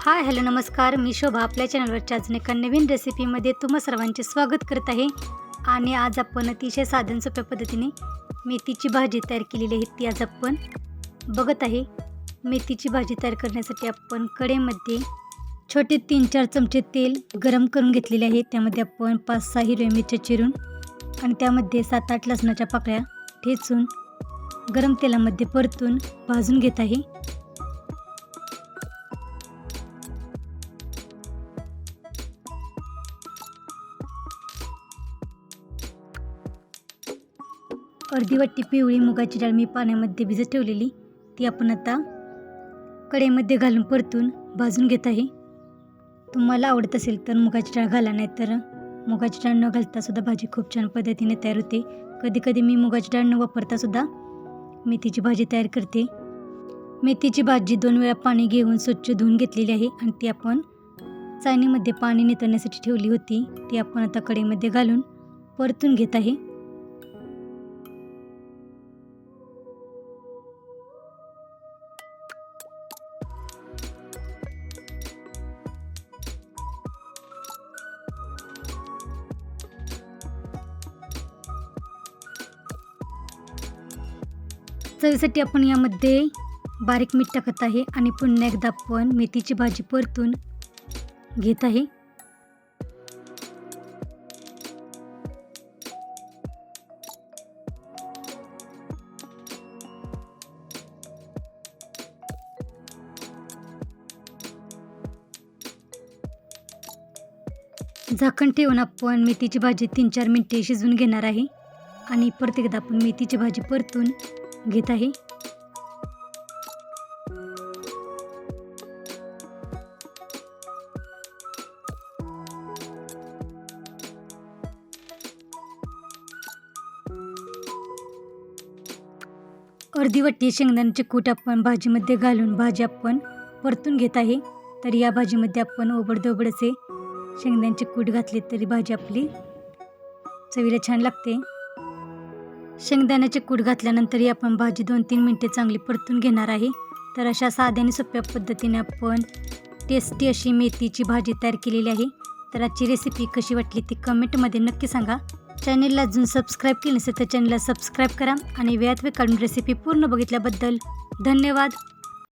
Hi hello नमस्कार, मी शोभा आपल्या चॅनलवरच्या अजून एका नवीन रेसिपीमध्ये तुम्हा सर्वांचे स्वागत करत आहे. आणि आज आपण अतिशय साधन सोप्या पद्धतीने मेथीची भाजी तयार केलेली आहे, ती आज आपण बघत आहे. मेथीची भाजी तयार करण्यासाठी आपण कढईमध्ये छोटे 3-4 चमचे तेल गरम करून घेतलेले आहे. त्यामध्ये आपण 5-6 हिरव्या मिरच्या चिरून आणि त्यामध्ये 7-8 लसणाच्या पाकळ्या ठेचून गरम तेलामध्ये परतून भाजून घेत आहे. अर्धी वाटी पिवळी मुगाची डाळ मी पाण्यामध्ये भिजत ठेवलेली, ती आपण आता कढईमध्ये घालून परतून भाजून घेत आहे. तुम्हाला आवडत असेल तर मुगाची डाळ घाला, नाही तर मुगाची डाळ न घालता सुद्धा भाजी खूप छान पद्धतीने तयार होते. कधी कधी मी मुगाची डाळ न वापरता सुद्धा मेथीची भाजी तयार करते. मेथीची भाजी 2 वेळा पाणी घेऊन स्वच्छ धुवून घेतलेली आहे आणि ती आपण चाळणीमध्ये पाणी नितळण्यासाठी ठेवली होती, ती आपण आता कढईमध्ये घालून परतून घेत आहे. चवीसाठी आपण यामध्ये बारीक मीठ टाकत आहे आणि पुन्हा एकदा आपण मेथीची भाजी परतून घेत आहे. झाकण ठेवून आपण मेथीची भाजी 3-4 मिनिटे शिजवून घेणार आहे आणि परत एकदा आपण मेथीची भाजी परतून घेत आहे. अर्धी वाटी शेंगदाण्याचे कूट आपण भाजीमध्ये घालून भाजी आपण परतून घेत आहे. तर या भाजीमध्ये आपण ओबडधोबड असे शेंगदाण्याचे कूट घातले तरी भाजी आपली चवीला छान लागते. शेंगदाण्याचे कूट घातल्यानंतरही आपण भाजी 2-3 मिनिटे चांगली परतून घेणार आहे. तर अशा साध्या आणि सोप्या पद्धतीने आपण टेस्टी अशी मेथीची भाजी तयार केलेली आहे. तर आजची रेसिपी कशी वाटली ती कमेंटमध्ये नक्की सांगा. चॅनलला अजून सबस्क्राईब केले नसेल तर चॅनलला सबस्क्राईब करा आणि वेळात वेळ काढून रेसिपी पूर्ण बघितल्याबद्दल धन्यवाद.